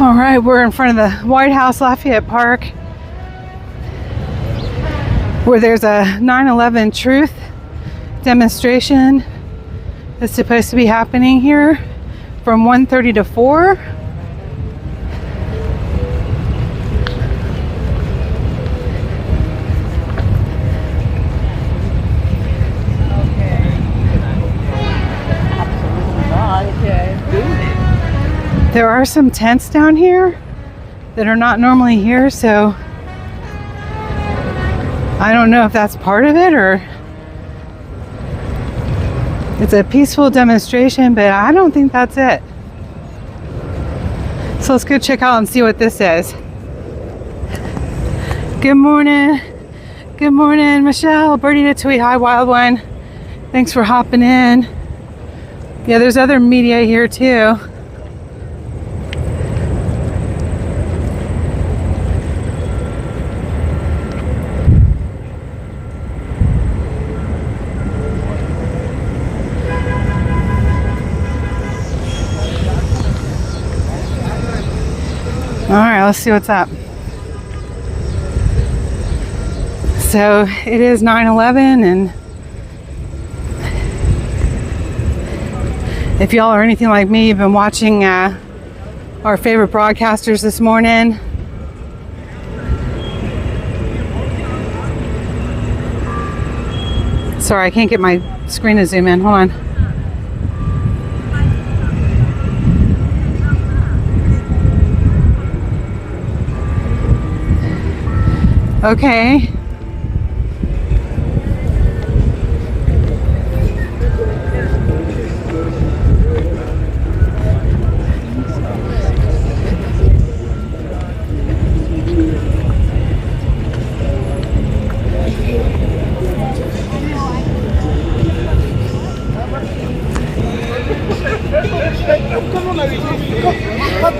All right, we're in front of the White House, Lafayette Park, where there's a 9/11 truth demonstration that's supposed to be happening here from 1:30 to 4. There are some tents down here that are not normally here, so I don't know if that's part of it or it's a peaceful demonstration, but I don't think that's it. So let's go check out and see what this is. Good morning. Good morning, Michelle. Birdie to tweet. Hi, Wild One. Thanks for hopping in. Yeah, there's other media here too. All right, let's see what's up. So it is 9/11, and if y'all are anything like me, you've been watching our favorite broadcasters this morning. Sorry, I can't get my screen to zoom in. Hold on. Okay.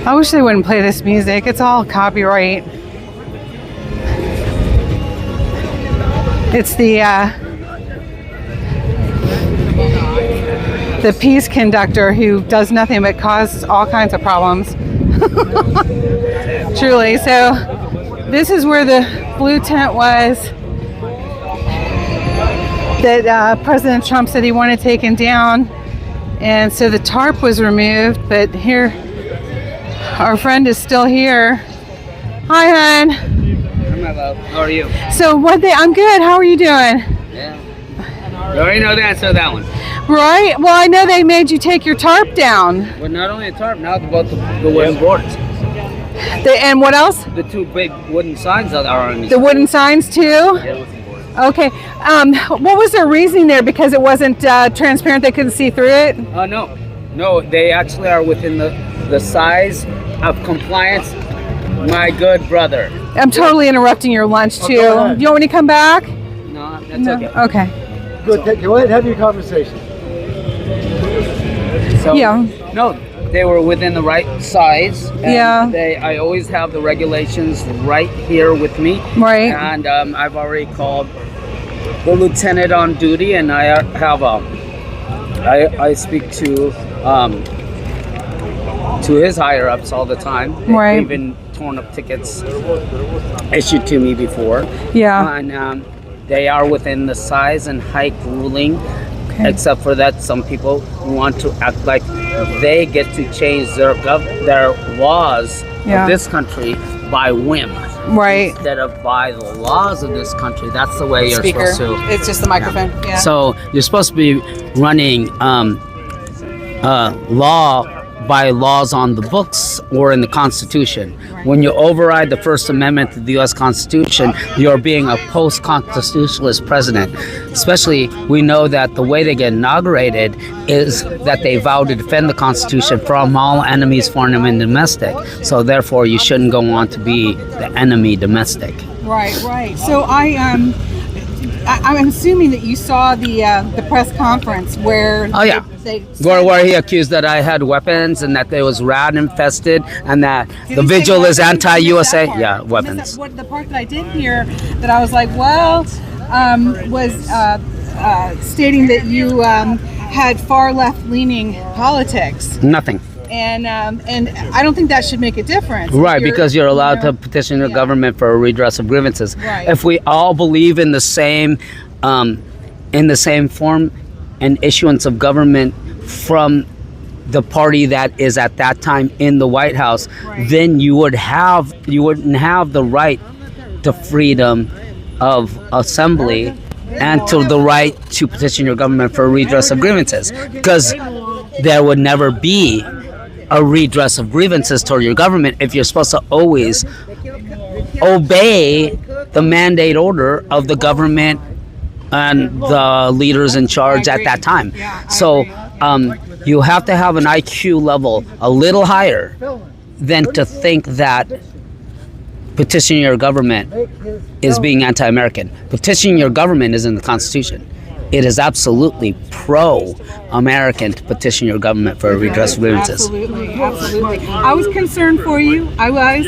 I wish they wouldn't play this music. It's all copyright. It's the peace conductor who does nothing but cause all kinds of problems. Truly. So this is where the blue tent was that President Trump said he wanted taken down. And so the tarp was removed, but here our friend is still here. Hi, hon. Hi, love. How are you? So I'm good. How are you doing? Yeah. You already know the answer to that one. Right. Well, I know they made you take your tarp down. Well, not only the tarp, now about the wooden boards. And what else? The two big wooden signs that are on the wooden signs too? Yeah, wooden boards. Okay. What was their reasoning there? Because it wasn't transparent, they couldn't see through it? No, they actually are within the size of compliance, my good brother. I'm totally interrupting your lunch too. Oh, Do you want me to come back? No, that's okay. Okay. Good, go ahead and have your conversation. So, yeah. No, they were within the right size. And yeah. I always have the regulations right here with me. Right. And I've already called the lieutenant on duty, and I have I speak to his higher ups all the time. Right. They've been torn up tickets issued to me before. Yeah. And they are within the size and height ruling. Okay. Except for that, some people want to act like they get to change their laws of this country by whim. Right. Instead of by the laws of this country. That's the way you're supposed to. It's just the microphone. Yeah. So you're supposed to be running by laws on the books or in the Constitution. Right. When you override the First Amendment to the U.S. Constitution, you're being a post-constitutionalist president. Especially, we know that the way they get inaugurated is that they vow to defend the Constitution from all enemies, foreign and domestic. So therefore, you shouldn't go on to be the enemy domestic. Right. So I'm assuming that you saw the press conference where where he accused that I had weapons and that there was rat infested and that the vigil is anti-USA. Yeah, weapons. The part that I did hear that I was like, well, was stating that you had far left-leaning politics. Nothing. and I don't think that should make a difference. Right, because you're allowed to petition the government for a redress of grievances. Right. If we all believe in the same form and issuance of government from the party that is at that time in the White House, then you wouldn't have the right to freedom of assembly and to the right to petition your government for a redress of grievances, because there would never be a redress of grievances toward your government if you're supposed to always obey the mandate order of the government and the leaders in charge at that time. So you have to have an IQ level a little higher than to think that petitioning your government is being anti-American. Petitioning your government is in the Constitution. It is absolutely pro-American to petition your government for a redress of grievances. Absolutely. I was concerned for you. I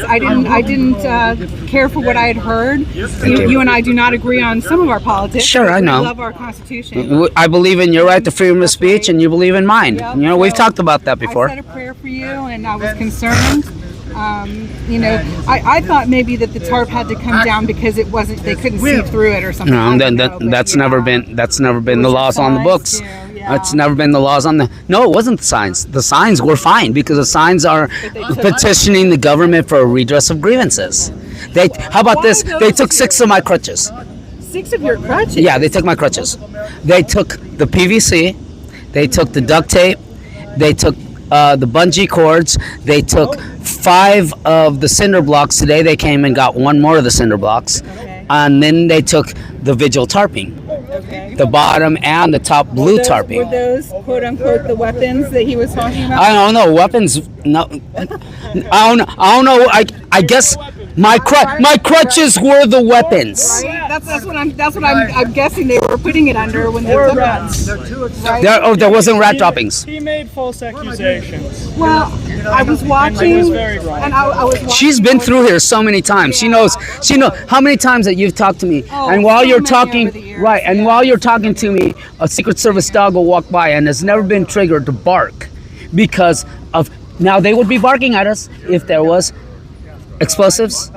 didn't care for what I had heard. You and I do not agree on some of our politics. Sure, I know. We love our Constitution. I believe in your right to freedom of speech, and you believe in mine. Yep. You know, we've talked about that before. I said a prayer for you, and I was concerned. I thought maybe that the tarp had to come down because it wasn't. They couldn't see through it or something. No, that's never been the laws on the books. It's never been the laws on the. No, it wasn't the signs. The signs were fine because the signs are petitioning the government for a redress of grievances. How about this? They took 6 of my crutches. 6 of your crutches? Yeah, they took my crutches. They took the PVC. They took the duct tape. They took the bungee cords. They took 5 of the cinder blocks. Today they came and got 1 more of the cinder blocks. Okay. And then they took the vigil tarping. Okay. The bottom and the top blue tarping. Were those quote unquote the weapons that he was talking about? I don't know. Weapons. No. I don't know. I guess my crutches were the weapons. Right? That's what I'm guessing they were putting it under when they took rats. Right? There wasn't rat droppings. He made false accusations. Well, I was watching, and I was watching. She's been through here so many times. She knows how many times that you've talked to me. And while so you're many talking, over the years, right, and while you're talking to me, a Secret Service dog will walk by and has never been triggered to bark because of. Now they would be barking at us if there was explosives,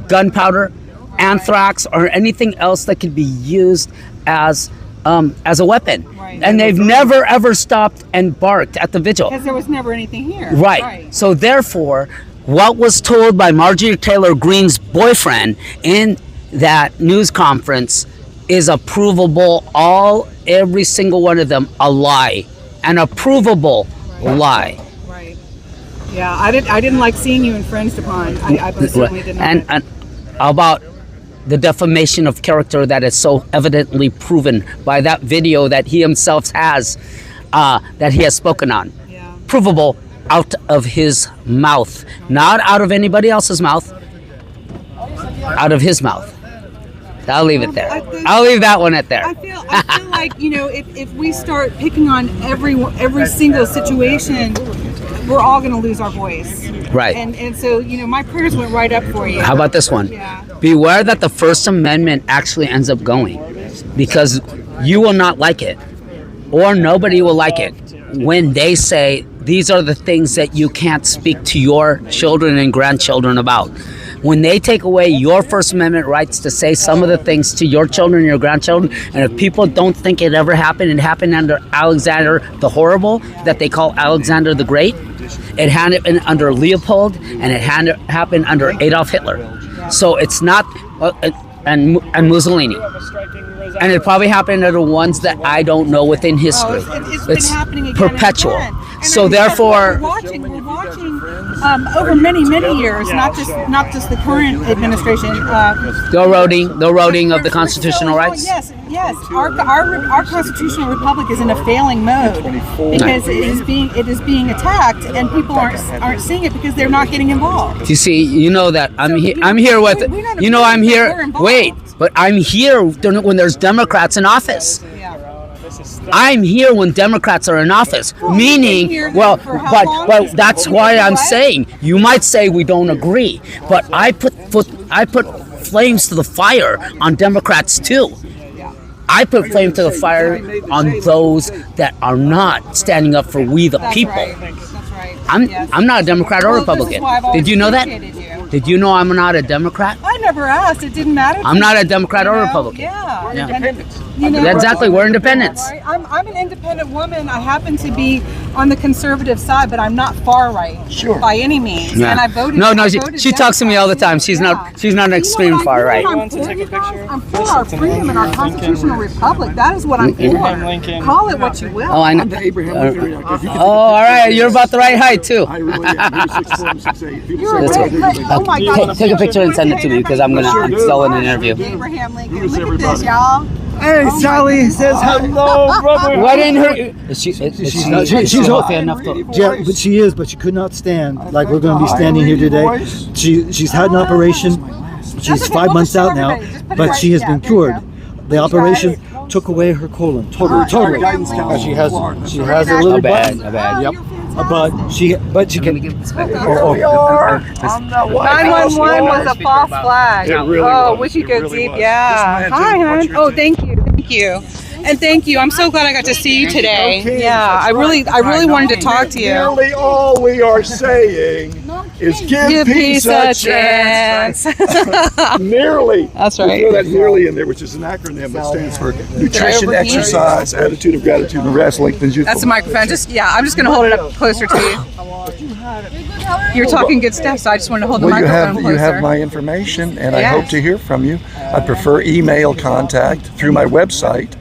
gunpowder, anthrax, or anything else that could be used as a weapon. Right. And they've never ever stopped and barked at the vigil. Because there was never anything here. Right. So therefore, what was told by Marjorie Taylor Greene's boyfriend in that news conference is a provable, every single one of them, a lie. An approvable lie. Right. Yeah, I didn't like seeing you infringed upon. I certainly did not. And about the defamation of character that is so evidently proven by that video that he himself has, that he has spoken on. Yeah. Provable out of his mouth, not out of anybody else's mouth, out of his mouth. I'll leave it there. I'll leave that one at there. I feel like, if we start picking on every single situation, we're all going to lose our voice. Right. And so, my prayers went right up for you. How about this one? Yeah. Beware that the First Amendment actually ends up going, because you will not like it, or nobody will like it, when they say these are the things that you can't speak to your children and grandchildren about. When they take away your First Amendment rights to say some of the things to your children and your grandchildren, and if people don't think it ever happened, it happened under Alexander the Horrible, that they call Alexander the Great. It happened under Leopold, and it happened under Adolf Hitler. So it's not, and Mussolini. And it probably happened to the ones that I don't know within history. It's been happening again perpetual. And again. And So therefore, we're watching over many years, not just the current administration. the eroding of the constitutional rights. Yes. Our constitutional republic is in a failing mode because it is being attacked, and people aren't seeing it because they're not getting involved. You see, that I'm here with. I'm here. Wait, but I'm here when there's Democrats in office. I'm here when Democrats are in office, meaning, but that's why I'm saying, you might say we don't agree, but I put flames to the fire on Democrats too. I put flame to the fire on those that are not standing up for we the people. That's right. I'm not a Democrat or Republican. Did you know that? Did you know I'm not a Democrat? I never asked. It didn't matter. I'm not a Democrat or Republican. Yeah. Yeah. Exactly. We're independents. I'm an independent woman. I happen to be on the conservative side, but I'm not far right by any means. Yeah. And I voted. No, I voted she talks to me all the time. She's not an extreme far right. I'm for our freedom and our constitutional republic. That is what I'm for. Lincoln. Call it what you will. Oh, I know. Abraham Lincoln. All right. You're about the right height too. I really am. He's 6'4", 6'8". People You're a say great height. Oh my God. Take a picture and send it to me because I'm still in an interview. Abraham Lincoln. Look at this, y'all. Hey, Sally says hello, brother. Why didn't her? She's healthy enough to. Yeah, but she is, but she could not stand like we're going to be standing here today. She's had an operation. She's 5 months out now, but she has been cured. The operation took away her colon, totally. She has a little button. bad. Yep. But she can. 911 was a false flag. We could go deep. Yeah. Hi, hon. Oh, thank you. And thank you. I'm so glad I got to see you today. Yeah, I really wanted to talk to you. Nearly all we are saying is give peace a chance. Nearly. That's right. Throw that nearly in there, which is an acronym that stands for nutrition, exercise, attitude of gratitude, and rest lengthens youthful. That's the microphone. I'm just going to hold it up closer to you. You're talking good stuff, so I just wanted to hold the microphone closer. You have my information, and I hope to hear from you. I prefer email contact through my website,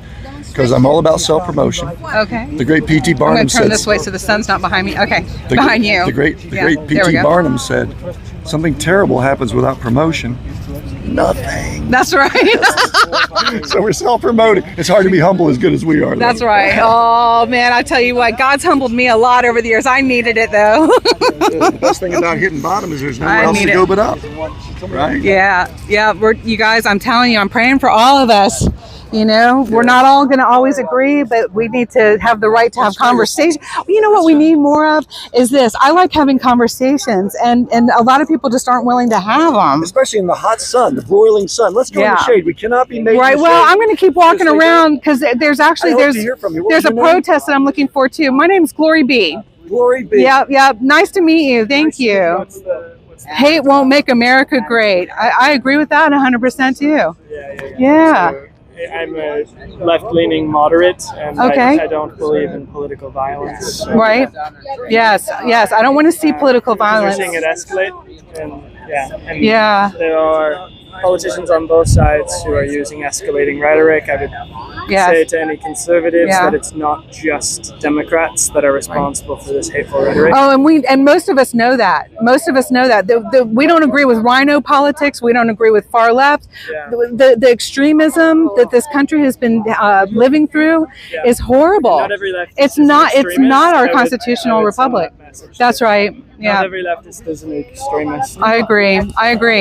because I'm all about self-promotion. Okay. The great P.T. Barnum I'm going to turn said, this way so the sun's not behind me. Okay, behind you. The great P.T. Barnum said, something terrible happens without promotion. Nothing. That's right. So we're self-promoting. It's hard to be humble as good as we are. That's right. Oh, man, I tell you what, God's humbled me a lot over the years. I needed it, though. The best thing about hitting bottom is there's nowhere else to go but up. Right? Yeah. You guys, I'm telling you, I'm praying for all of us. You know, we're not all going to always agree, but we need to have the right to have conversations. You know what we need more of is this. I like having conversations, and a lot of people just aren't willing to have them. Especially in the hot sun, the broiling sun. Let's go in the shade. We cannot be made right. in the Well, shade. I'm going to keep walking around because there's a protest that I'm looking for too. My name's GloryBee. GloryBee. Yep. Nice to meet you. Thank you. Hate won't make America great. I agree with that 100% too. Yeah. So, I'm a left-leaning moderate, and I don't believe in political violence. Right. Yes. I don't want to see political violence. We're seeing it escalate, and there are politicians on both sides who are using escalating rhetoric. I would say to any conservatives that it's not just Democrats that are responsible for this hateful rhetoric. Oh, and most of us know that. We don't agree with rhino politics. We don't agree with far left. The extremism that this country has been living through is horrible. Not every leftist it's not our constitutional republic. That's right. Yeah. Not every leftist is an extremist. I agree.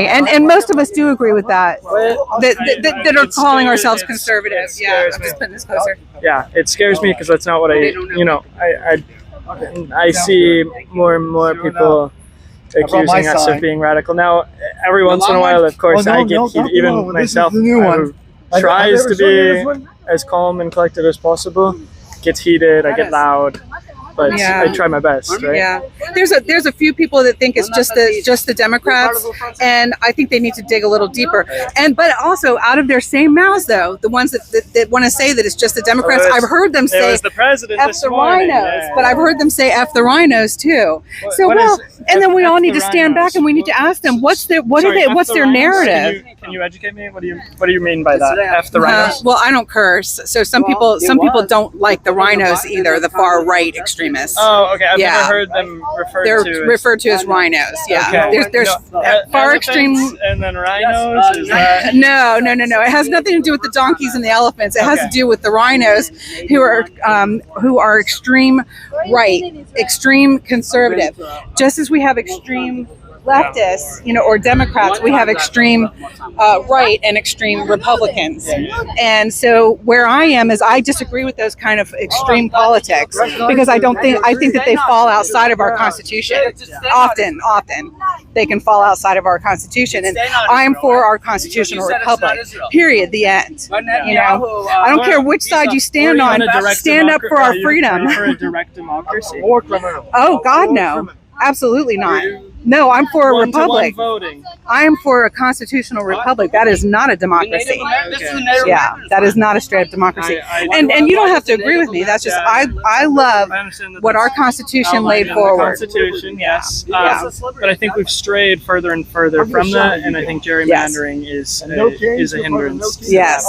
And most of us do agree with that. That are calling ourselves conservative. Yeah. I'm just putting this closer. Yeah, it scares me because that's not what I see more and more people accusing us of being radical. Now, every once in a while, of course, I get heated, even myself, who tries to be as calm and collected as possible, gets heated, I get loud. But I try my best, right? Yeah, there's a few people that think it's just the Democrats, and I think they need to dig a little deeper. But also out of their same mouths, though, the ones that want to say that it's just the Democrats, I've heard them say the president F the rhinos, but I've heard them say F the rhinos too. And then we all need to stand back and we need to ask them what's their narrative. Can you educate me? What do you mean by that? F the rhinos? Well, I don't curse, so some people don't like the rhinos either, the far right extremists. Oh, okay. I've never heard them referred to as rhinos. Yeah, okay. there's far extreme, and then rhinos. Is that... No. It has nothing to do with the donkeys and the elephants. It has to do with the rhinos, who are extreme right, extreme conservative. Just as we have extreme leftists, or Democrats, we have extreme right and extreme Republicans. And so where I am is I disagree with those kind of extreme politics because I think that they fall outside of our Constitution. Often they can fall outside of our Constitution. And I'm for our constitutional republic, period, the end. I don't care which side you stand on, stand up for our freedom. For a direct democracy. Oh, God, no. Absolutely not. No, I'm for a republic. Voting. I am for a constitutional republic. That is not a democracy. Yeah, that is not a straight up democracy. And you don't have to agree with me. That's just I love what our Constitution laid forward. Constitution, yes. But I think we've strayed further and further from that, and I think gerrymandering is a hindrance. Yes,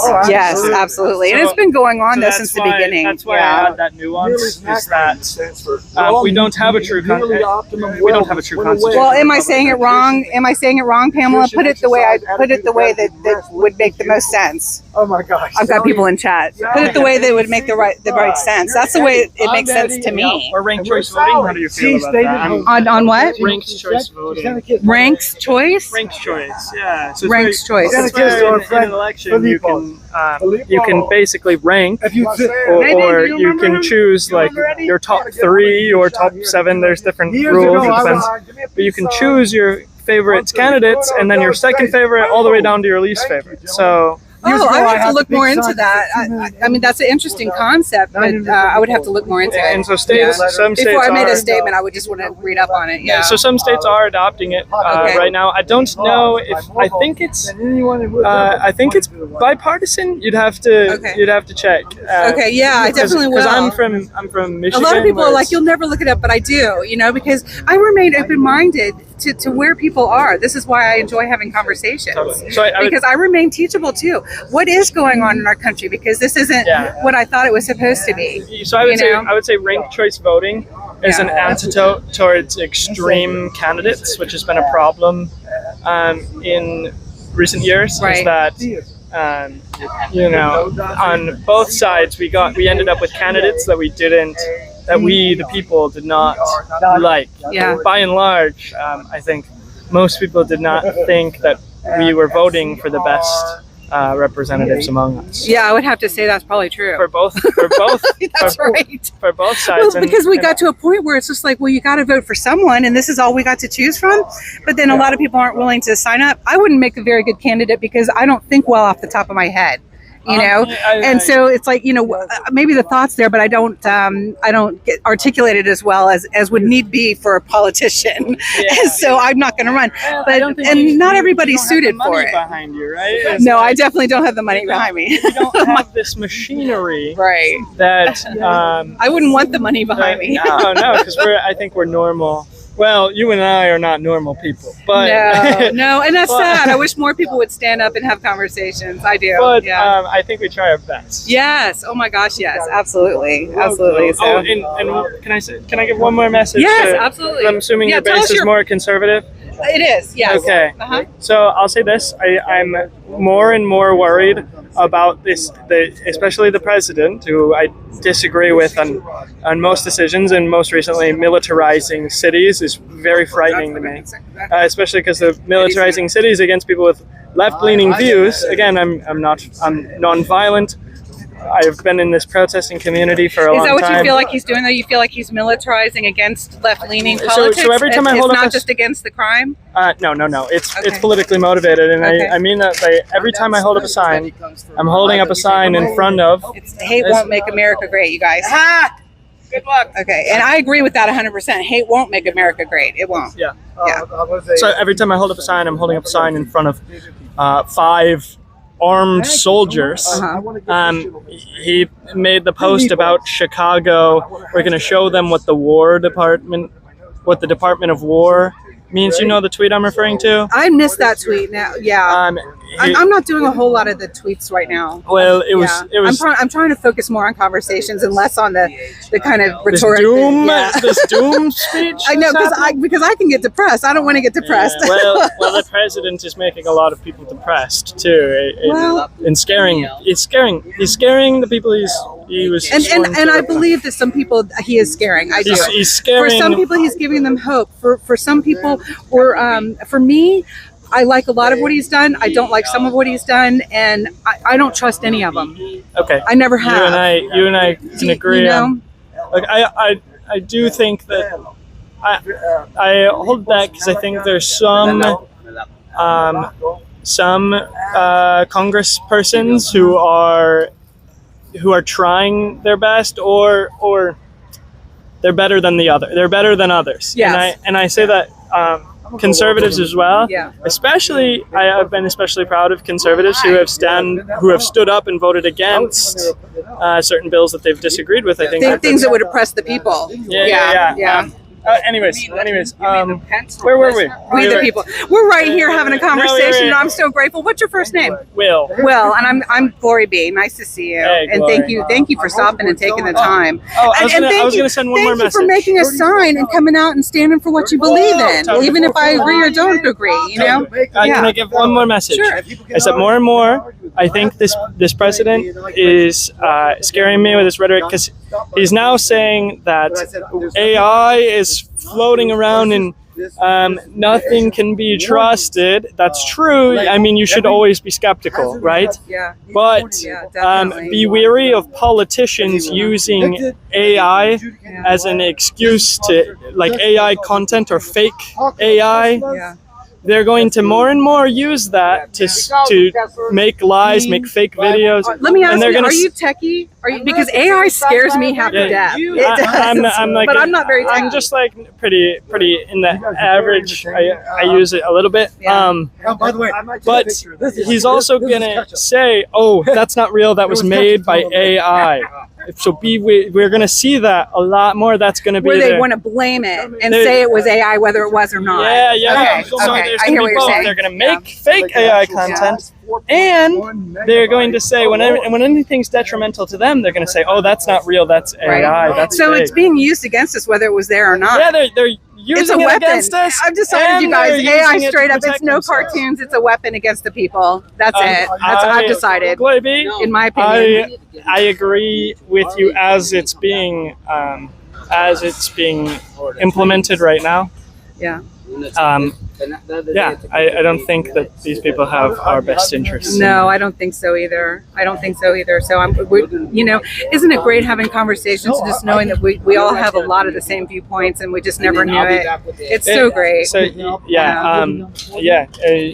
absolutely. And it's been going on though since the beginning. That's why I add that nuance. Is that we don't have a true constitution. Well, am I saying it wrong? Am I saying it wrong, Pamela? Put it the way that would make the most sense. Oh my gosh! I've got people in chat. Put it the way that would make the right sense. That's the way it makes sense to me. Or ranked choice voting. How do you feel about that? On what? Ranked choice voting. Ranked choice? Ranked choice. Yeah. So ranked choice. In an election, you can basically rank, or you can choose like your top 3 or top 7. There's different rules. It depends. But you can choose your favorite candidates and then your second favorite all the way down to your least favorite. So I would have to look more into that. I mean, that's an interesting concept, but I would have to look more into it. And so some states before I made a statement, I would just want to read up on it. Yeah. So some states are adopting it right now. I don't know if I think it's bipartisan. You'd have to check. Okay, yeah, I definitely will. Because I'm from Michigan. A lot of people are like, you'll never look it up, but I do. Because I remain open-minded to where people are. This is why I enjoy having conversations. Because I remain teachable too. What is going on in our country? Because this isn't what I thought it was supposed to be. So I would say ranked choice voting is an antidote towards extreme candidates, which has been a problem in recent years. Right. Is that on both sides we ended up with candidates that we the people did not like. Yeah. By and large, I think most people did not think that we were voting for the best representatives among us. Yeah, I would have to say that's probably true. For both. That's right. For both sides. Well, because we got to a point where it's just like, well, you got to vote for someone, and this is all we got to choose from. But then a lot of people aren't willing to sign up. I wouldn't make a very good candidate because I don't think well off the top of my head. And so it's like, maybe the thought's there, but I don't get articulated as well as would need be for a politician. Yeah. So I'm not going to run. But not everybody's suited for it. Behind you, right? No, I definitely don't have the money behind me. You don't have this machinery, right? That I wouldn't want the money behind me. No, because I think we're normal. Well, you and I are not normal people, but no, and that's sad. I wish more people would stand up and have conversations. I do. But I think we try our best. Yes. Oh my gosh. Yes. Absolutely. Absolutely. So. And can I give one more message? Yes, absolutely. I'm assuming your base is more conservative. It is. Yes. Okay. So I'll say this: I'm more and more worried about this, especially the president, who I disagree with on most decisions, and most recently militarizing cities is very frightening to me, especially because the militarizing cities against people with left-leaning views. Again, I'm nonviolent. I've been in this protesting community for a long time. Is that what you feel like he's doing, though? You feel like he's militarizing against left-leaning politics? So every time I hold up not just against the crime? No. It's politically motivated, and I mean that every time I hold up a sign, I'm holding up a sign in front of... Hate won't make America great, you guys. Good luck. Okay, and I agree with that 100%. Hate won't make America great. It won't. Yeah. So every time I hold up a sign, I'm holding up a sign in front of 5 armed soldiers. He made the post about Chicago. We're going to show them what the Department of War means. You know the tweet I'm referring to? I missed that tweet now. Yeah. I'm not doing a whole lot of the tweets right now. Well, it was. I'm trying to focus more on conversations and less on the kind of rhetoric. This doom speech. I know because I can get depressed. I don't want to get depressed. Yeah, well, the president is making a lot of people depressed too, and scaring. He's scaring the people He was and I believe that some people he is scaring. I do. He's scaring. For some people, he's giving them hope. For some people, or for me, I like a lot of what he's done. I don't like some of what he's done, and I don't trust any of them. Okay. I never have. You and I can agree. You know? Like I do think that I hold back because I think there's some Congress persons who are trying their best, or they're better than They're better than others. Yes. And I say that conservatives as well. Yeah. Especially, I've been especially proud of conservatives who have stood up and voted against certain bills that they've disagreed with. I think things that would oppress the people. Yeah. Anyways, where were we? We the people. We're right here having a conversation, and I'm so grateful. What's your first name? Will, and I'm GloryBee. Nice to see you, Hey, and Glory. thank you for stopping and taking the time. I was gonna send one more Thank you for message. making a sign and coming out and standing for what you believe in, even if I agree or don't agree. You know. Can I give one more message? Sure. Is that more and more, I think this president is scaring me with his rhetoric, because he's now saying that AI is floating around and nothing can be trusted. That's true. I mean, you should always be skeptical, right? Yeah. But definitely. be wary of politicians using AI as an excuse to, like, AI content or fake AI. Yeah. They're going to more and more use that to make lies, make fake videos. Let me ask and they're you: gonna are you techie? Are you, because AI scares me half to death. It does. I'm like, but I'm not very techie. I'm just like pretty in the average. I use it a little bit. Yeah. By the way, But he's also gonna say, "Oh, that's not real. That was made by AI." So we're gonna see that a lot more. That's gonna be where they there. want to blame it and say it was AI, whether it was or not. Yeah. Okay. So Okay. there's I gonna hear be what you're both. saying. They're gonna make fake AI content, and they're going to say when anything's detrimental to them, they're gonna say, "Oh, that's not real. That's AI. Right. That's so fake." it's being used against us, whether it was there or not. Yeah, they're It's a using it weapon. against us. I've decided, and you guys, they're using AI it to straight up. It's protect no themselves. cartoons. It's a weapon against the people. That's it. That's what I've decided. GloryBee, In my opinion. I agree with you as it's being implemented right now. Yeah. I don't think that these people have our best interests. No, I don't think so either. So isn't it great having conversations and just knowing that we all have a lot of the same viewpoints and we just never knew it. It's so great. So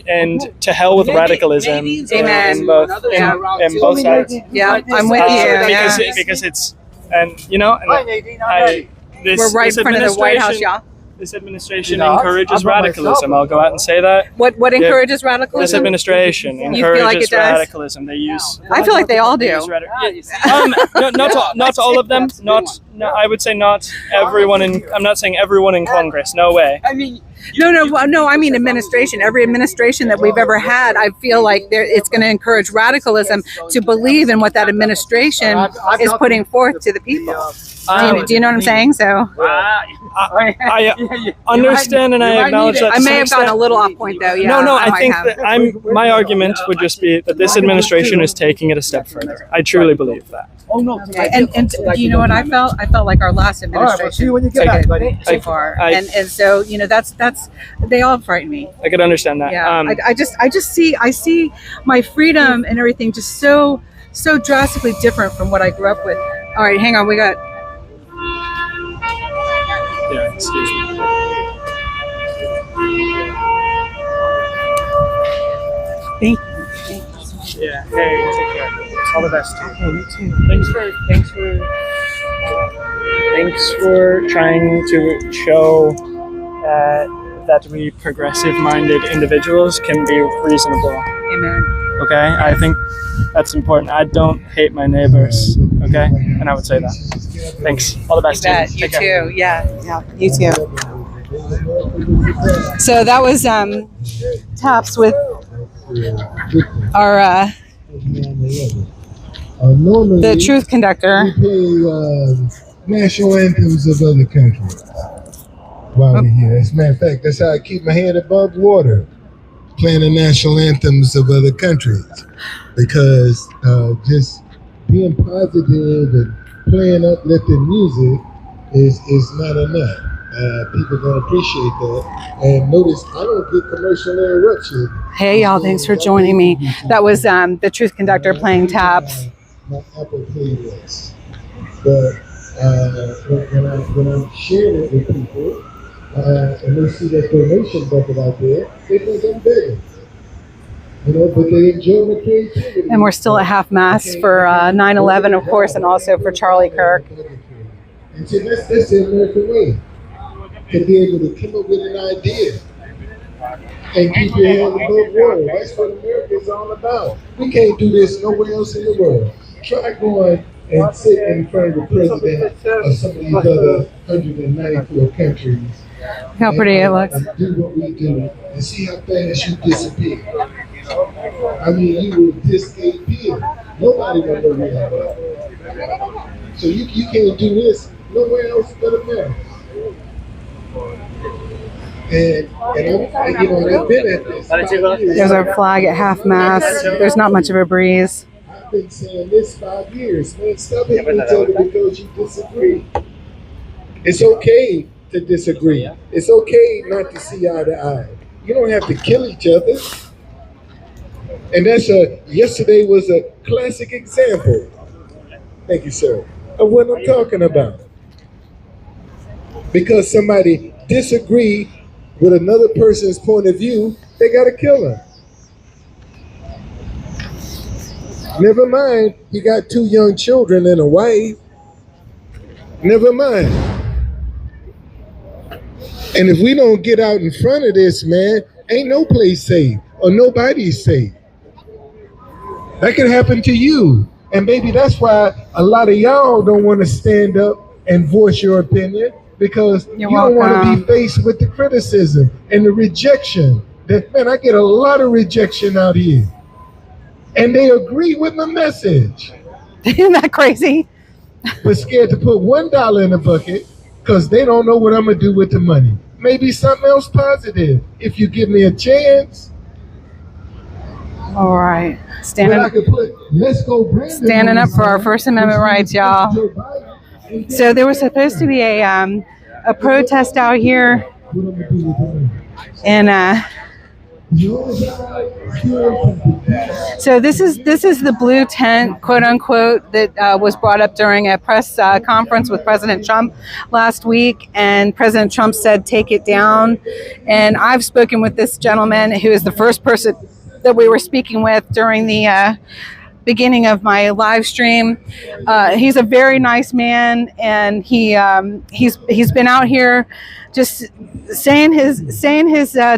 and to hell with radicalism. Amen. In both sides. Yeah, I'm with you. Because it's We're right in front of the White House, y'all. This administration encourages radicalism. I'll go out and say that. What encourages radicalism? This administration You feel like encourages it does? radicalism. They use. I feel like they all do. Not all of them. I would say not everyone I'm not saying everyone in Congress. No way. No. I mean administration. Every administration that we've ever had, I feel like it's going to encourage radicalism to believe in what that administration is putting forth to the people. Do you know what I'm saying? So I understand and I acknowledge that. I may have gotten a little off point though. Yeah. No. I think that my argument would just be that this administration is taking it a step further. I truly believe that. And do you know what I felt? I felt like our last administration took it too far, and so that's they all frighten me. I could understand that. Yeah, I just see my freedom and everything just so drastically different from what I grew up with. All right, hang on, we got. Yeah, excuse me. Thank you. Yeah. Hey, take care. All the best. Okay, you too. Thanks for trying to show that we progressive-minded individuals can be reasonable. Amen. Okay, I think that's important. I don't hate my neighbors. Okay, and I would say that. Thanks. All the best. You too. Yeah. You too. So that was Taps with our the truth conductor. We play national anthems of other countries while we're here. As a matter of fact, that's how I keep my head above water, playing the national anthems of other countries, because just being positive and playing uplifting music is not enough. People gonna appreciate that. And notice I don't get commercial interruption. Hey y'all, thanks for joining me. That was the Truth Conductor playing taps. My Apple playlist. But when I'm sharing it with people and they see that donation bucket out there, they think I'm begging. You know, but they enjoy the creativity. And we're still at half mast for 9/11, of course, and also for Charlie Kirk. And so that's the American way. To be able to come up with an idea and keep your hand above water. That's what America is all about. We can't do this nowhere else in the world. Try going and sit in front of the president of some of these other 194 countries. Look how pretty it looks. And do what we do and see how fast you disappear. I mean, you will disappear. Nobody will know where you are. So you can't do this nowhere else but America. And I've been at this. There's our flag at half mast. There's not much of a breeze. I've been saying this 5 years, man. Stop hitting each other because you disagree. It's okay to disagree. It's okay not to see eye to eye. You don't have to kill each other. And yesterday was a classic example. Thank you, sir. Of what I'm talking about. Because somebody disagree with another person's point of view, they gotta kill him. Never mind, he got 2 young children and a wife. Never mind. And if we don't get out in front of this, man, ain't no place safe or nobody's safe. That can happen to you. And maybe that's why a lot of y'all don't want to stand up and voice your opinion, because you don't want to be faced with the criticism and the rejection. That, man, I get a lot of rejection out here. And they agree with my message. Isn't that crazy? But scared to put $1 in the bucket because they don't know what I'm going to do with the money. Maybe something else positive if you give me a chance. All right. Standing up for our First Amendment rights, y'all. So there was supposed to be a protest out here, and so this is the blue tent, quote unquote, that was brought up during a press conference with President Trump last week, and President Trump said take it down. And I've spoken with this gentleman who is the first person that we were speaking with during the beginning of my live stream. He's a very nice man, and he's been out here just saying his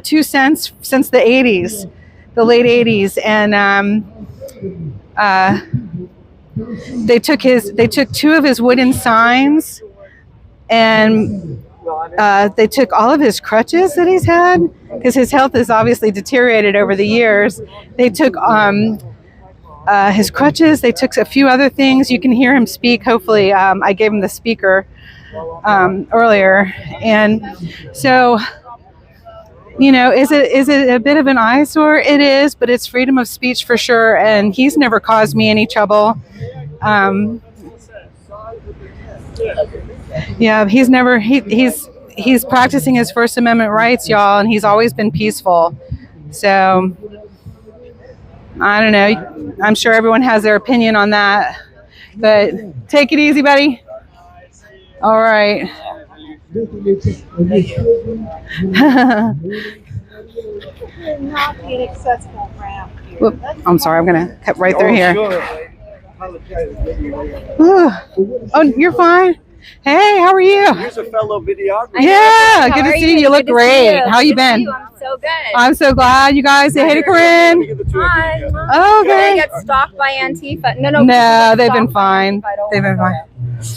2 cents since the 80s, the late 80s, and they took 2 of his wooden signs, and they took all of his crutches that he's had, because his health has obviously deteriorated over the years. They took his crutches. They took a few other things. You can hear him speak. Hopefully, I gave him the speaker earlier, and so, you know, is it a bit of an eyesore? It is, but it's freedom of speech for sure. And he's never caused me any trouble. Yeah, he's practicing his First Amendment rights, y'all, and he's always been peaceful. So I don't know. I'm sure everyone has their opinion on that, but take it easy, buddy. All right. Whoop, I'm sorry. I'm gonna cut right through here. Oh, you're fine. Hey, how are you? Here's a fellow videographer. Yeah, good to see you. You look great. How you been? I'm so good. I'm so glad. You guys say hey to Corinne. Hi. Oh, Did I okay. get stalked by Antifa? No, No, they've been fine. They've been fine.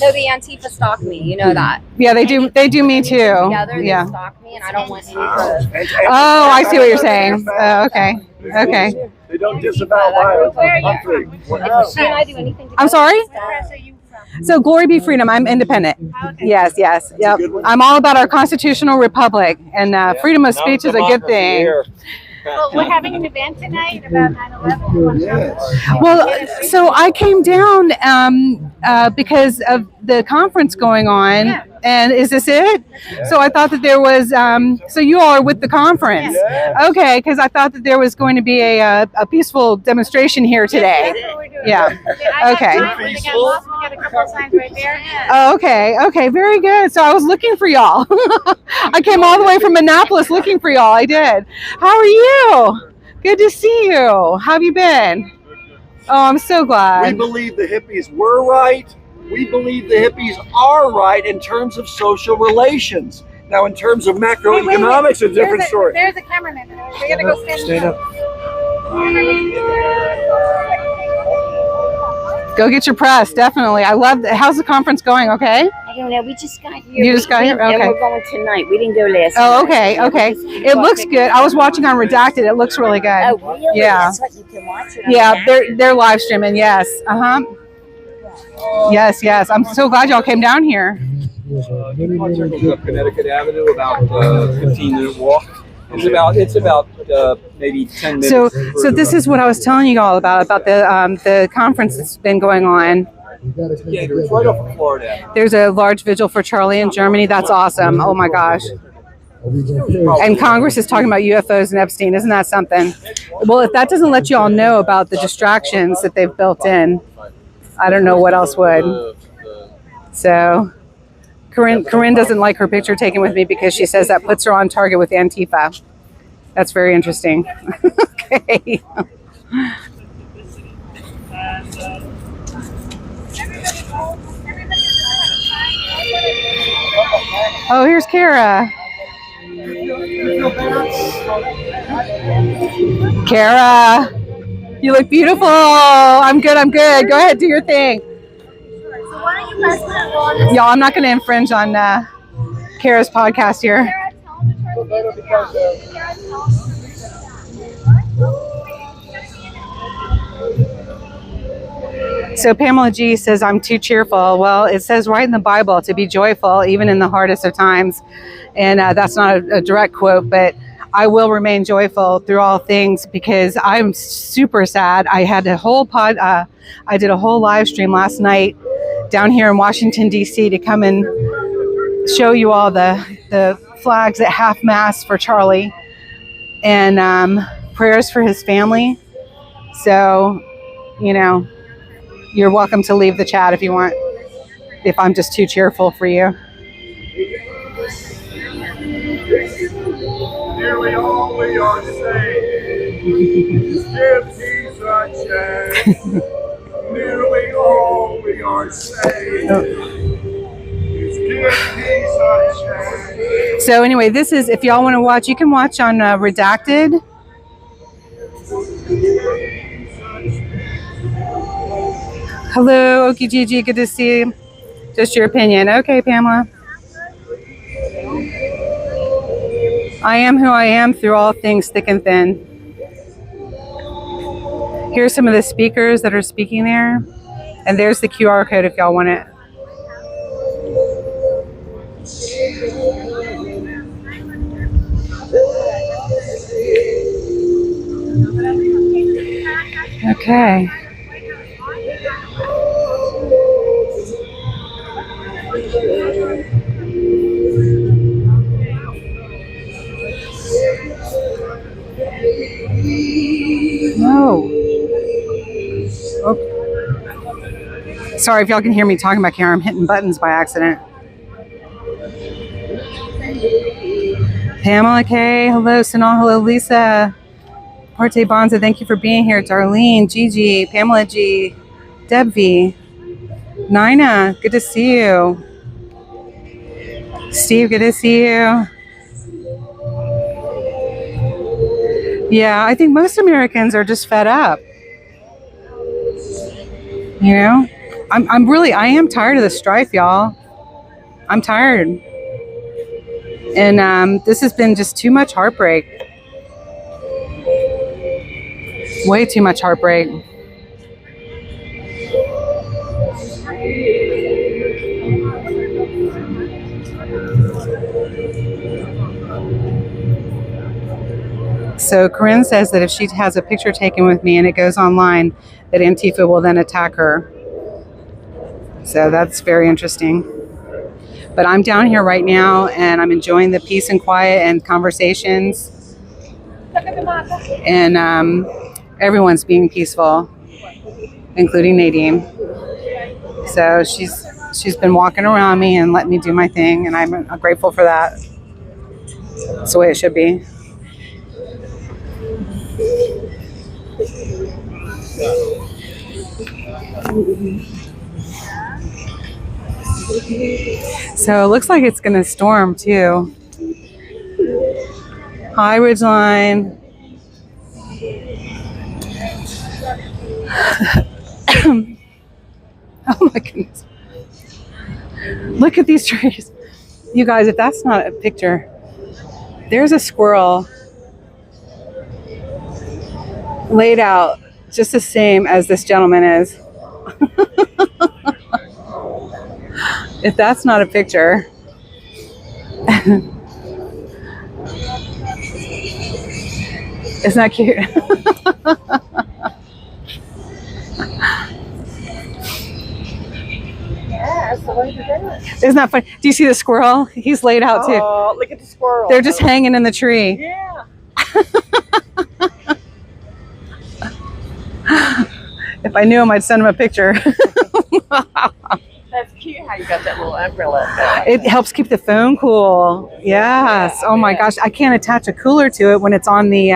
No, the Antifa stalked me. You know that. Yeah, they do. They do me too. Together, they Yeah. stalked me, and I don't want any. Oh, I see what you're saying. Okay. Okay. They don't disavow violence. If she and I do anything together, I'm sorry? Where are you from? So GloryBeeFreedom. I'm independent. Okay. Yes. Yes. Yep. I'm all about our constitutional republic, and freedom of speech is a good thing. Well, we're having an event tonight about 9/11. Yes. Well, so I came down because of the conference going on. Yeah. And is this it? So I thought that there was. So you all are with the conference, okay? Because I thought that there was going to be a peaceful demonstration here today. That's what we're doing. Yeah. Okay. We got a couple of signs right there. Oh, okay. Okay. Very good. So I was looking for y'all. I came all the way from Annapolis looking for y'all. I did. How are you? Good to see you. How have you been? Oh, I'm so We glad. believe the hippies were right. We believe the hippies are right in terms of social relations. Now, in terms of macroeconomics, a different story. There's a cameraman. We're gonna go stand up. Go get your press. Definitely. I love. How's the conference going? Okay. I don't know. We just got here. You just got here? And Okay. we're going tonight. We didn't go last Oh, night. okay. Yeah, we Okay. just It walked looks in. good. I was watching on Redacted. It looks really good. Oh, really? Yeah. That's what you can watch it on Yeah, that. they're live streaming. Yes. Yes, yes. I'm so glad y'all came down here. Up Connecticut Avenue, about 15-minute walk. It's about maybe 10 minutes. So this is what I was telling you all about the conference that's been going on. Yeah, it's right off of Florida. There's a large vigil for Charlie in Germany. That's awesome. Oh my gosh. And Congress is talking about UFOs and Epstein. Isn't that something? Well, if that doesn't let you all know about the distractions that they've built in, I don't know what else would. So Corinne doesn't like her picture taken with me because she says that puts her on target with Antifa. That's very interesting. Okay. Oh, here's Kara. Kara, you look beautiful. I'm good. I'm good. Go ahead, do your thing. Y'all, I'm not going to infringe on Kara's podcast here. So Pamela G says, I'm too cheerful. Well, it says right in the Bible to be joyful, even in the hardest of times. And that's not a direct quote, but I will remain joyful through all things because I'm super sad. I had a whole I did a whole live stream last night down here in Washington, D.C. to come and show you all the flags at half mast for Charlie and prayers for his family. So, you know, you're welcome to leave the chat if you want, if I'm just too cheerful for you. Nearly all we are saying is give peace a chance. Nearly all we are saying is give peace a chance. So anyway, this is, if y'all want to watch, you can watch on Redacted. Hello, Okie Gigi, good to see you. Just your opinion. Okay, Pamela. I am who I am through all things thick and thin. Here's some of the speakers that are speaking there. And there's the QR code if y'all want it. Okay. No. Oh. Sorry if y'all can hear me talking back here. I'm hitting buttons by accident. Pamela K. Hello, Sanal. Hello, Lisa. Parte Bonza, thank you for being here. Darlene, Gigi, Pamela G, Deb V, Nina, good to see you. Steve, good to see you. Yeah, I think most Americans are just fed up. You know, I am tired of the strife, y'all. I'm tired. And this has been just too much heartbreak. Way too much heartbreak. So Corinne says that if she has a picture taken with me and it goes online, that Antifa will then attack her. So that's very interesting. But I'm down here right now and I'm enjoying the peace and quiet and conversations. And everyone's being peaceful, including Nadine. So she's been walking around me and letting me do my thing, and I'm grateful for that. It's the way it should be. So it looks like it's going to storm too. Hi, Ridgeline. Oh my goodness. Look at these trees. You guys, if that's not a picture, there's a squirrel laid out just the same as this gentleman is. If that's not a picture. Isn't that cute? Isn't that funny? Do you see the squirrel? He's laid out too. Oh, look at the squirrel. They're just hanging in the tree. Yeah. If I knew him, I'd send him a picture. That's cute how you got that little umbrella. It helps keep the phone cool. Yes. Oh my gosh, I can't attach a cooler to it when it's on the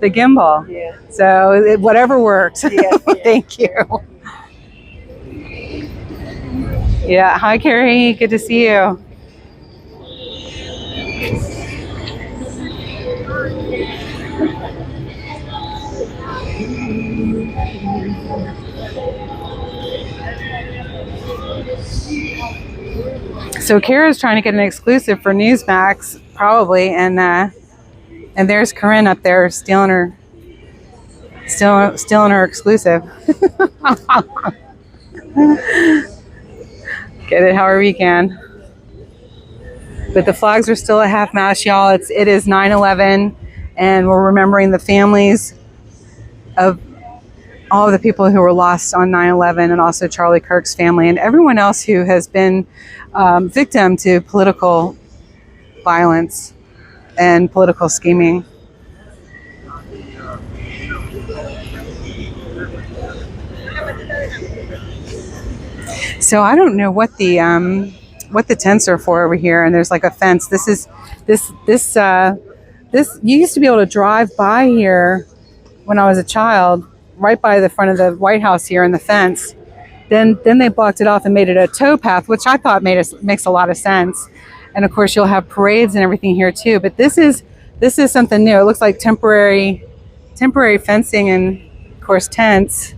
gimbal. Yeah. So whatever works. Yes, yes. Thank you. Yeah. Hi, Carrie. Good to see you. So Kara's trying to get an exclusive for Newsmax, probably, and there's Corinne up there stealing her exclusive. Get it however you can. But the flags are still at half mast, y'all. It is 9/11, and we're remembering the families of all of the people who were lost on 9/11, and also Charlie Kirk's family and everyone else who has been victim to political violence and political scheming. So I don't know what the tents are for over here, and there's like a fence. This you used to be able to drive by here when I was a child, right by the front of the White House here in the fence. Then they blocked it off and made it a tow path, which I thought makes a lot of sense. And of course you'll have parades and everything here too. But this is something new. It looks like temporary fencing and of course tents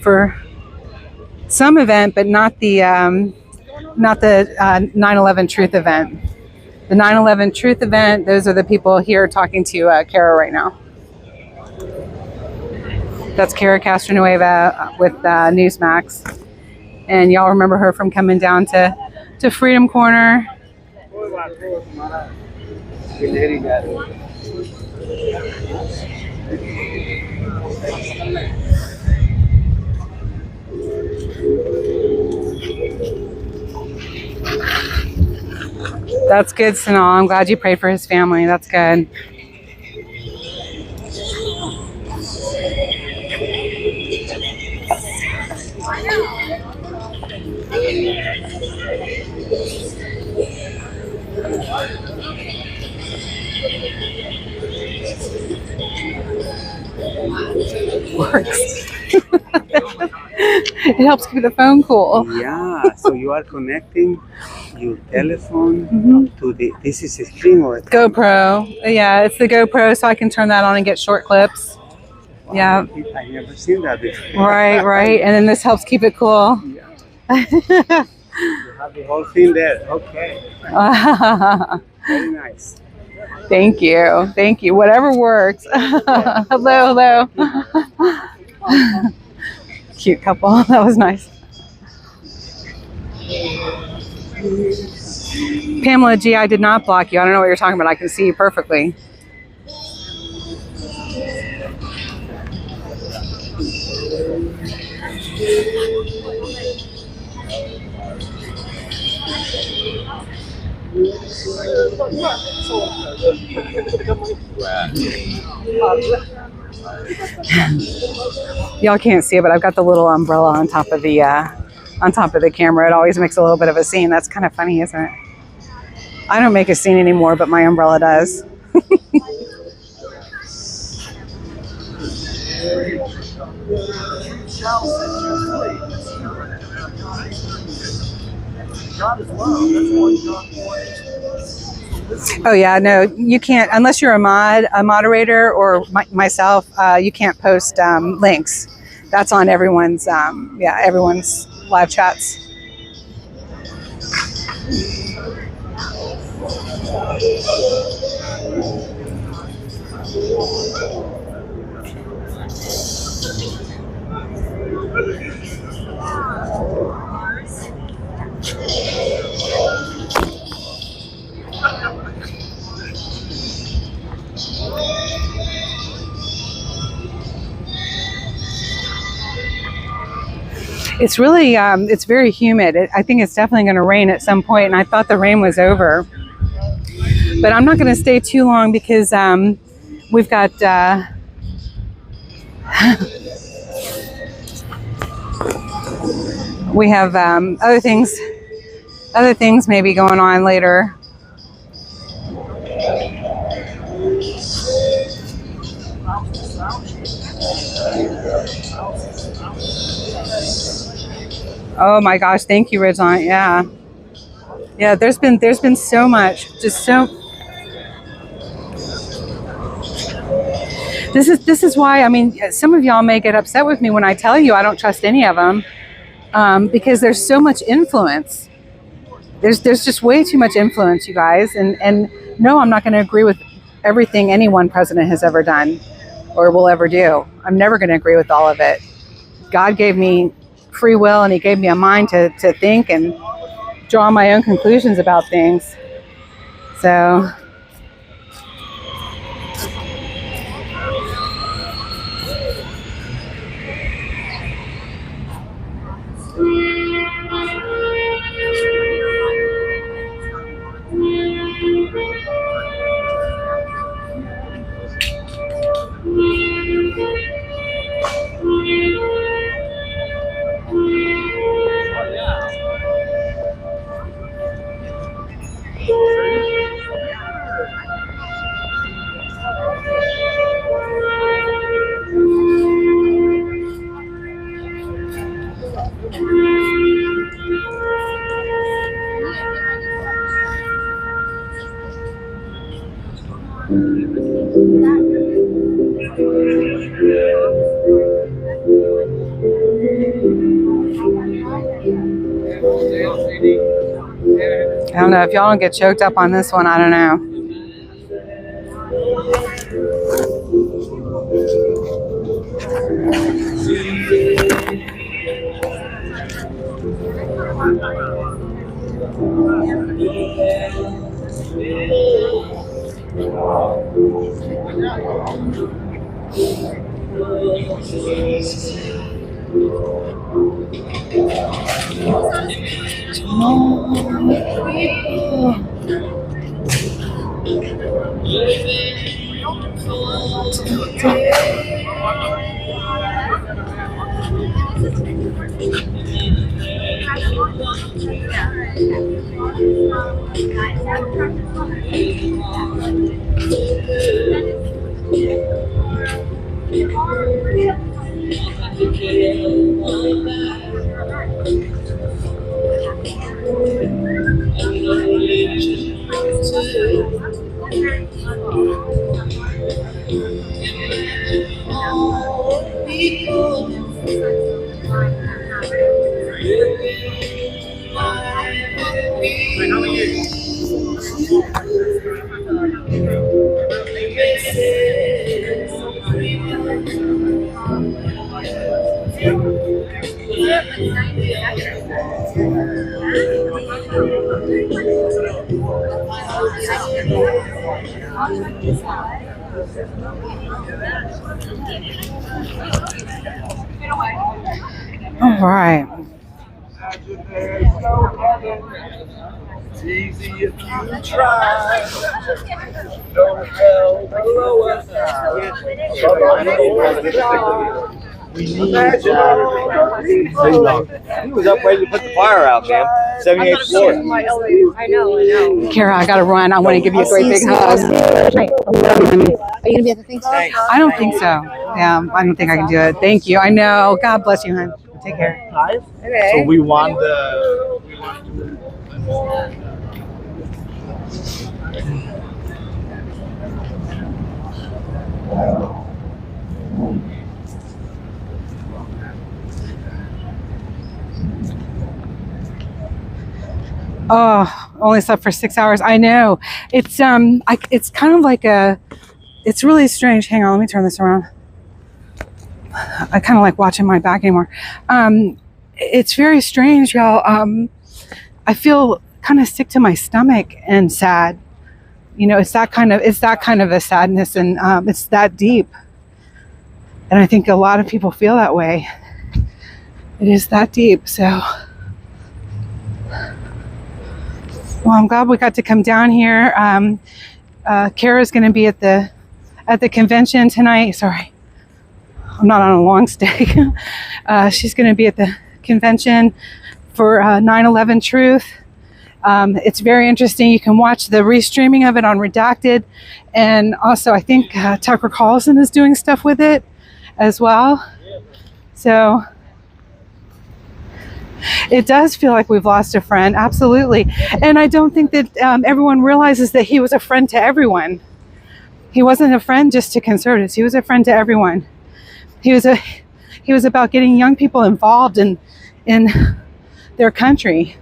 for some event, but not the 9/11 Truth event. The 9/11 Truth event, those are the people here talking to Kara right now. That's Kara Castranueva with Newsmax. And y'all remember her from coming down to Freedom Corner. That's good, Sanal. I'm glad you prayed for his family. That's good. Works. It helps keep the phone cool. Yeah, so you are connecting your telephone to this is a screen or a GoPro. Yeah, it's the GoPro, so I can turn that on and get short clips. Wow, yeah. I never seen that before. Right. And then this helps keep it cool. Yeah. You have the whole thing there. Okay. Very nice. Thank you. Whatever works. Hello. Cute couple. That was nice. Pamela G, I did not block you. I don't know what you're talking about. I can see you perfectly. Y'all can't see it, but I've got the little umbrella on top of the camera. It always makes a little bit of a scene. That's kind of funny, isn't it? I don't make a scene anymore, but my umbrella does. Oh yeah, no, you can't unless you're a moderator, or myself. You can't post links. That's on everyone's everyone's live chats. It's really, it's very humid. I think it's definitely going to rain at some point, and I thought the rain was over. But I'm not going to stay too long because we've got we have other things maybe going on later. Oh my gosh, thank you, Ridgeline. Yeah, there's been so much, just so. This is why, I mean, some of y'all may get upset with me when I tell you I don't trust any of them, because there's so much influence. There's just way too much influence, you guys. And no, I'm not going to agree with everything any one president has ever done or will ever do. I'm never going to agree with all of it. God gave me free will, and he gave me a mind to think and draw my own conclusions about things. So I don't know, if y'all don't get choked up on this one, I don't know. All right. It's easy if you try. Don't hell below us. We need that. He was up ready to put the fire out, man. 78th floor. I know. Kara, I gotta run. I want to give you a great big hug. Are you gonna be at the thing? I don't think so. Yeah, I don't think I can do it. Thank you. I know. God bless you, hon. Take care. So we want the. Oh, only slept for 6 hours. I know. It's it's kind of like it's really strange. Hang on, let me turn this around. I kind of like watching my back anymore. It's very strange, y'all. I feel kind of sick to my stomach and sad. You know, it's that kind of a sadness, and it's that deep. And I think a lot of people feel that way. It is that deep. So, well, I'm glad we got to come down here. Kara's going to be at the convention tonight. Sorry, I'm not on a long stay. She's going to be at the convention for 9/11 Truth. It's very interesting. You can watch the restreaming of it on Redacted, and also I think Tucker Carlson is doing stuff with it as well. So it does feel like we've lost a friend, absolutely. And I don't think that everyone realizes that he was a friend to everyone. He wasn't a friend just to conservatives. He was a friend to everyone. He was about getting young people involved in their country.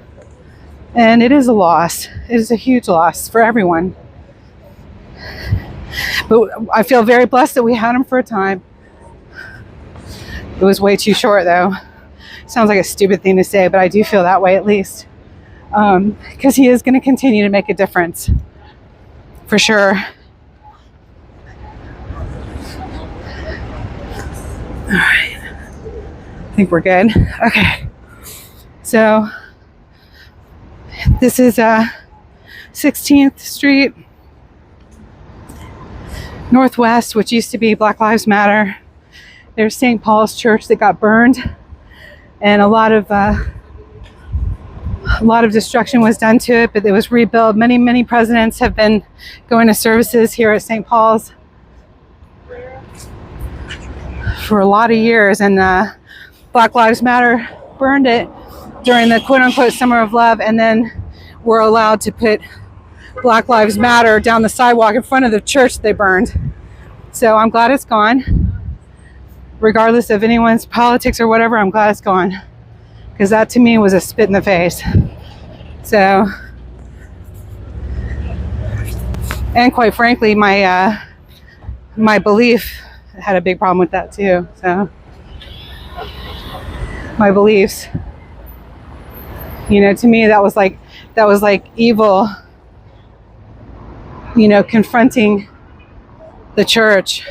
And it is a loss. It is a huge loss for everyone. But I feel very blessed that we had him for a time. It was way too short, though. Sounds like a stupid thing to say, but I do feel that way at least. Because he is going to continue to make a difference. For sure. All right. I think we're good. Okay. So this is 16th Street Northwest, which used to be Black Lives Matter. There's St. Paul's Church that got burned, and a lot of destruction was done to it, but it was rebuilt. Many presidents have been going to services here at St. Paul's for a lot of years, and Black Lives Matter burned it during the quote-unquote Summer of Love, and then were allowed to put Black Lives Matter down the sidewalk in front of the church they burned. So I'm glad it's gone. Regardless of anyone's politics or whatever, I'm glad it's gone. Because that to me was a spit in the face. So, and quite frankly, my belief had a big problem with that too. So, my beliefs, you know, to me that was like evil, you know, confronting the church.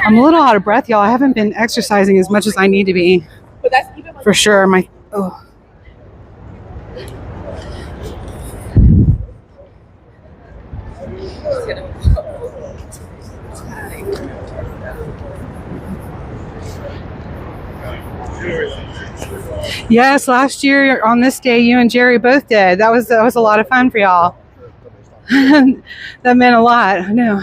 I'm a little out of breath, y'all. I haven't been exercising as much as I need to be. But that's even for sure. Oh. Yes, last year on this day, you and Jerry both did. That was a lot of fun for y'all. That meant a lot. I know.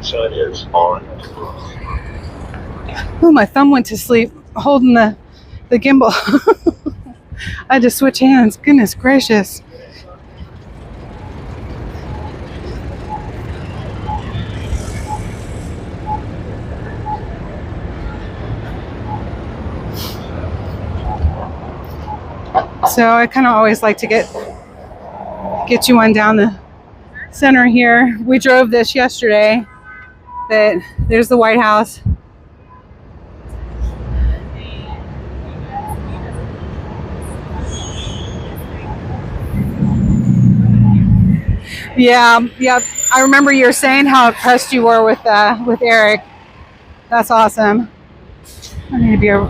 Sun is on. Oh, my thumb went to sleep holding the gimbal. I had to switch hands. Goodness gracious. So I kind of always like to get you one down the center here. We drove this yesterday, but there's the White House. Yeah. I remember you were saying how impressed you were with Eric. That's awesome. I need to be over.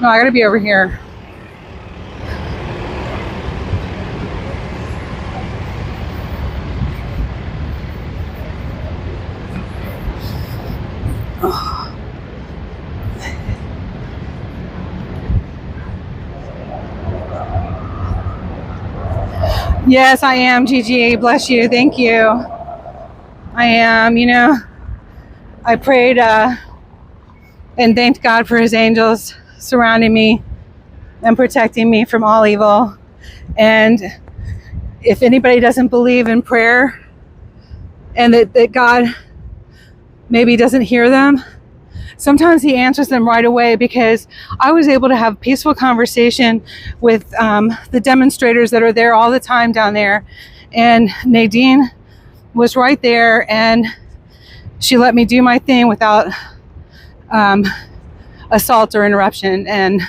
No, I gotta be over here. Oh. Yes, I am, Gigi. Bless you. Thank you. I am. You know, I prayed and thanked God for his angels surrounding me and protecting me from all evil. And if anybody doesn't believe in prayer and that God maybe doesn't hear them, sometimes he answers them right away, because I was able to have peaceful conversation with the demonstrators that are there all the time down there. And Nadine was right there, and she let me do my thing without assault or interruption. And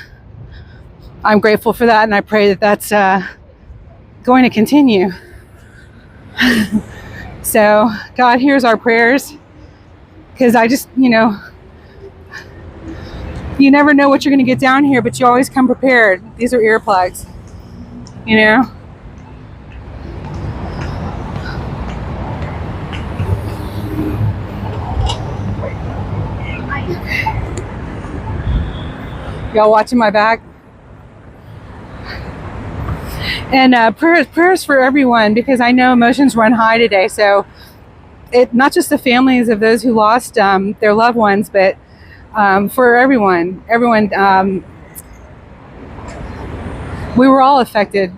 I'm grateful for that, and I pray that that's going to continue. So God hears our prayers, because I just, you know, you never know what you're going to get down here, but you always come prepared. These are earplugs, you know. Y'all watching my back? And prayers for everyone, because I know emotions run high today. So it not just the families of those who lost their loved ones, but for everyone. We were all affected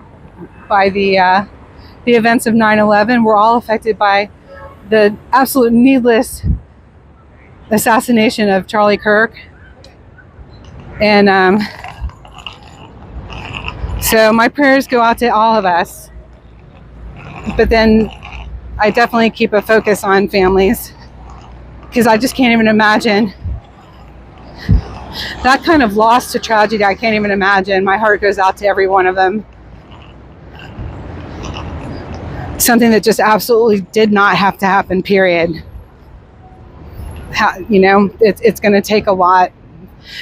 by the events of 9/11. We're all affected by the absolute needless assassination of Charlie Kirk. And so my prayers go out to all of us. But then I definitely keep a focus on families, because I just can't even imagine that kind of loss to tragedy. I can't even imagine. My heart goes out to every one of them. Something that just absolutely did not have to happen, period. You know, it's going to take a lot.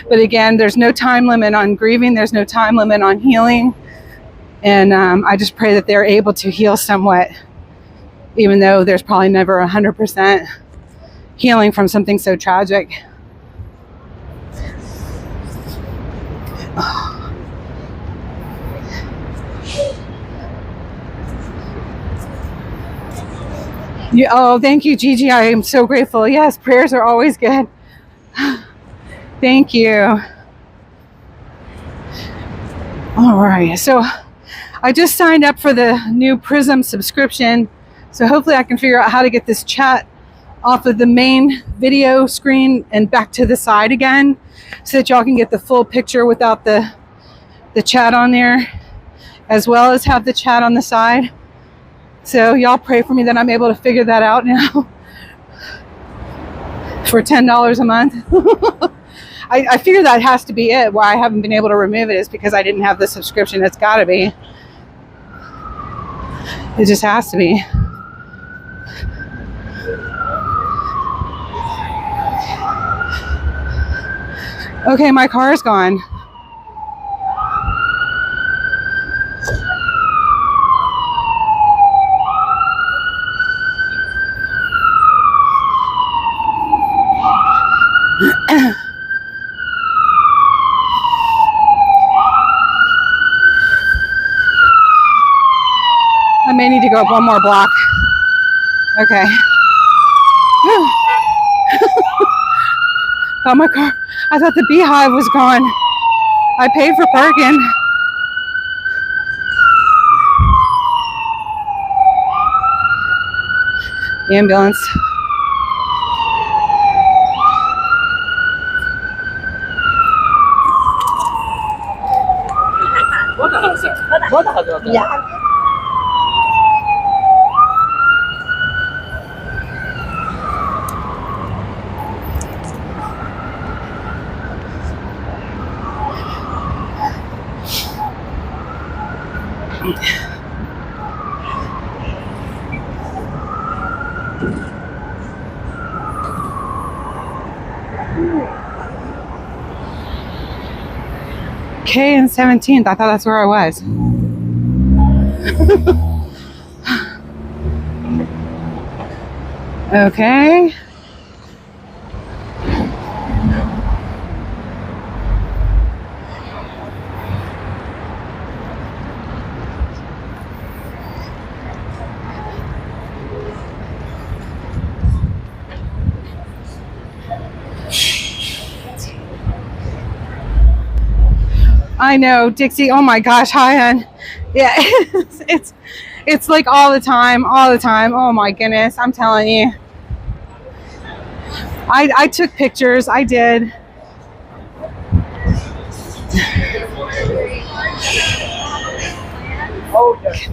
But again, there's no time limit on grieving. There's no time limit on healing. And I just pray that they're able to heal somewhat, even though there's probably never 100% healing from something so tragic. Oh, thank you, Gigi. I am so grateful. Yes, prayers are always good. Thank you. All right, so I just signed up for the new Prism subscription, so hopefully I can figure out how to get this chat off of the main video screen and back to the side again, so that y'all can get the full picture without the chat on there, as well as have the chat on the side. So y'all pray for me that I'm able to figure that out now for $10 a month. I figure that has to be it. Why I haven't been able to remove it is because I didn't have the subscription. It's got to be. It just has to be. Okay, my car is gone. I may need to go up one more block. Okay. Thought my car, I thought the beehive was gone. I paid for parking. Ambulance. Yeah. K and 17th. I thought that's where I was. Okay. I know, Dixie. Oh my gosh, hi, hon. Yeah, it's like all the time, all the time. Oh my goodness, I'm telling you. I took pictures. I did. Oh, yes.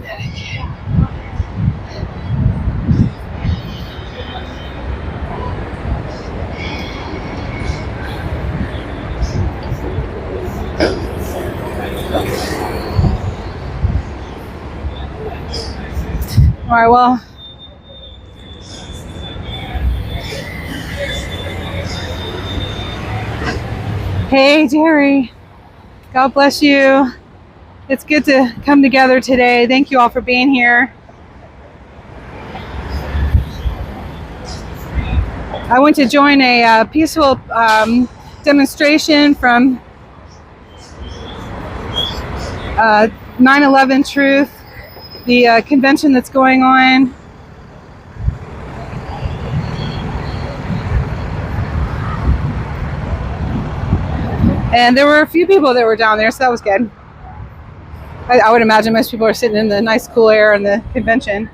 All right, well. Hey, Jerry. God bless you. It's good to come together today. Thank you all for being here. I went to join a peaceful demonstration from 9/11 Truth, the convention that's going on. And there were a few people that were down there, so that was good. I would imagine most people are sitting in the nice cool air in the convention.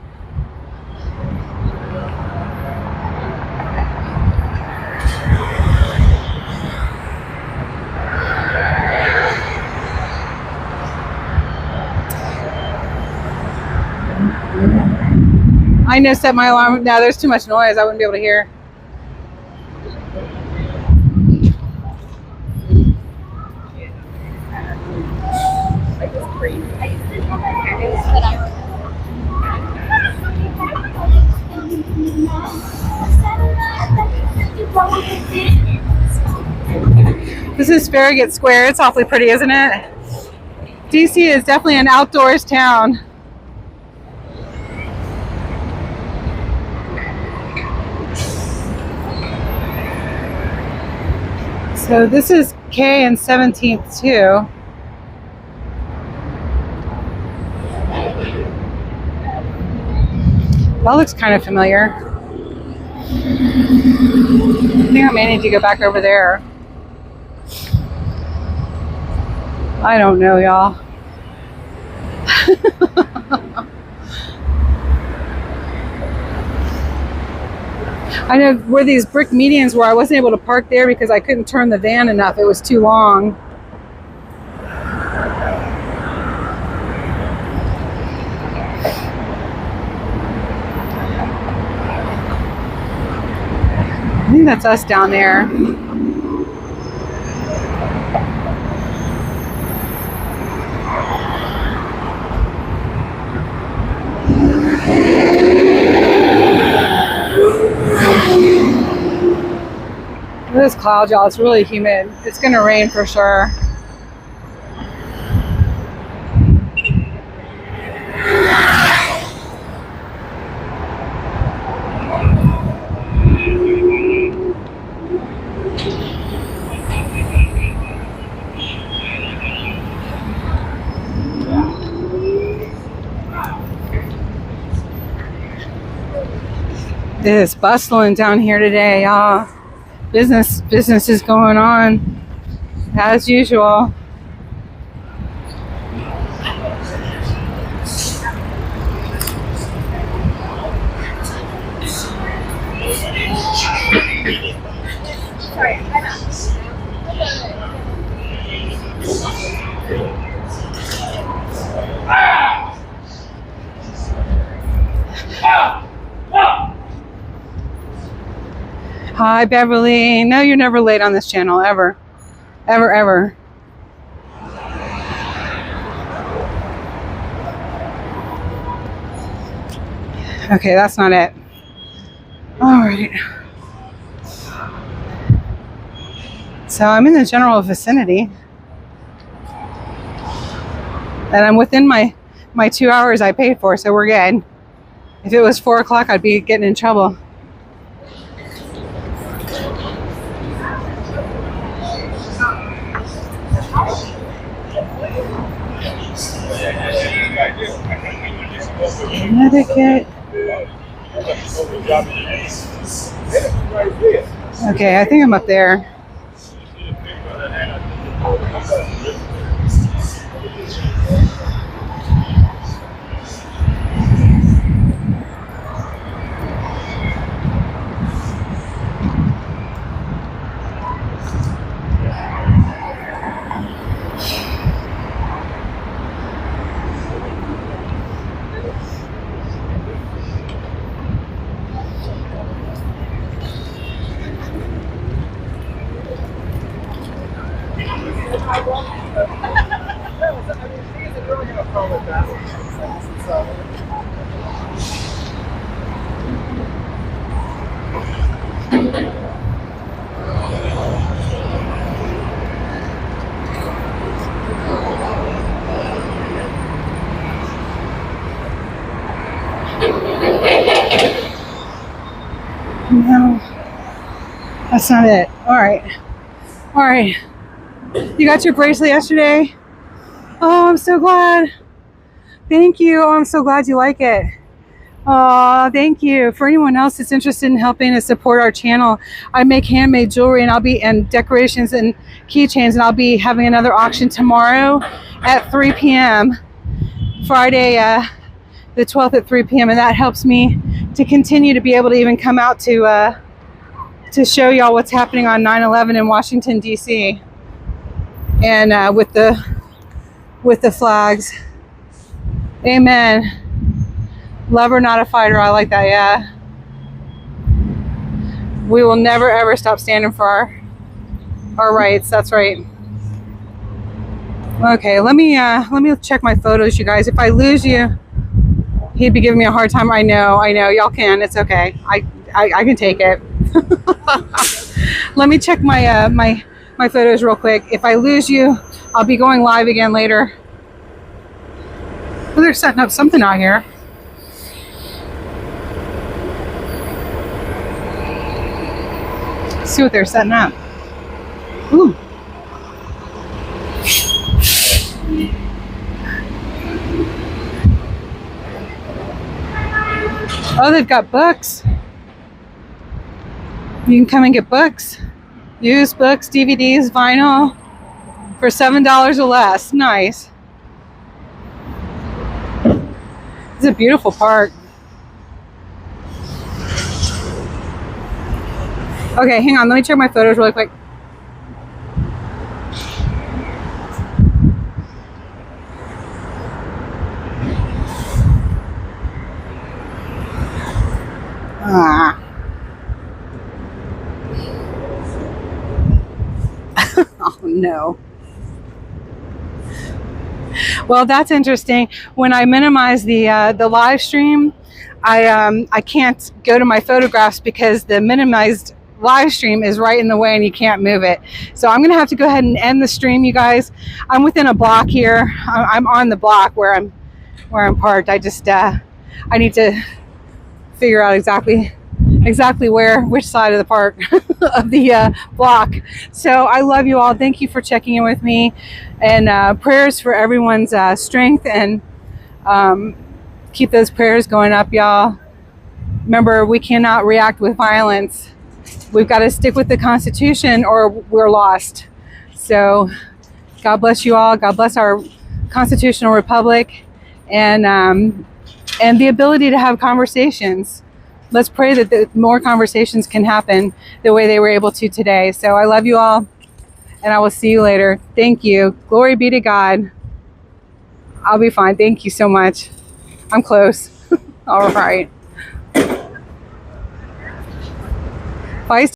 I know, set my alarm. Now there's too much noise. I wouldn't be able to hear. This is Farragut Square. It's awfully pretty, isn't it? DC is definitely an outdoors town. So this is K and 17th too. That looks kind of familiar. I think I may need to go back over there. I don't know, y'all. I know where these brick medians were, I wasn't able to park there because I couldn't turn the van enough. It was too long. I think that's us down there. Look at this cloud, y'all. It's really humid. It's gonna rain for sure. It is bustling down here today, y'all. Business is going on as usual. Hi, Beverly. No, you're never late on this channel, ever. Ever, ever. Okay, that's not it. All right. So I'm in the general vicinity. And I'm within my 2 hours I paid for, so we're good. If it was 4 o'clock, I'd be getting in trouble. Connecticut. Okay, I think I'm up there. No, that's not it. All right. All right. You got your bracelet yesterday? Oh, I'm so glad. Thank you. Oh, I'm so glad you like it. Oh, thank you. For anyone else that's interested in helping to support our channel, I make handmade jewelry and decorations and keychains, and I'll be having another auction tomorrow at 3 p.m. Friday, the 12th at 3 p.m. And that helps me to continue to be able to even come out to show y'all what's happening on 9/11 in Washington, D.C. and with the flags. Amen. Lover, not a fighter. I like that. Yeah. We will never ever stop standing for our rights. That's right. Okay, let me check my photos, you guys. If I lose you, he'd be giving me a hard time. I know. Y'all can. It's okay. I can take it. Let me check my my photos real quick. If I lose you, I'll be going live again later. Oh, they're setting up something out here. Let's see what they're setting up. Ooh. Oh, they've got books. You can come and get books. Used books, DVDs, vinyl for $7 or less. Nice. It's a beautiful park. Okay, hang on. Let me check my photos really quick. Ah. Oh no. Well, that's interesting. When I minimize the live stream, I can't go to my photographs because the minimized live stream is right in the way and you can't move it. So I'm gonna have to go ahead and end the stream, you guys. I'm within a block here. I'm on the block where I'm parked. I just I need to figure out exactly which side of the park of the block. So I love you all. Thank you for checking in with me, and prayers for everyone's strength, and keep those prayers going up, y'all. Remember, we cannot react with violence. We've got to stick with the Constitution or we're lost. So God bless you all. God bless our constitutional republic, and the ability to have conversations. Let's pray that more conversations can happen the way they were able to today. So I love you all, and I will see you later. Thank you. Glory be to God. I'll be fine. Thank you so much. I'm close. All right. Bye.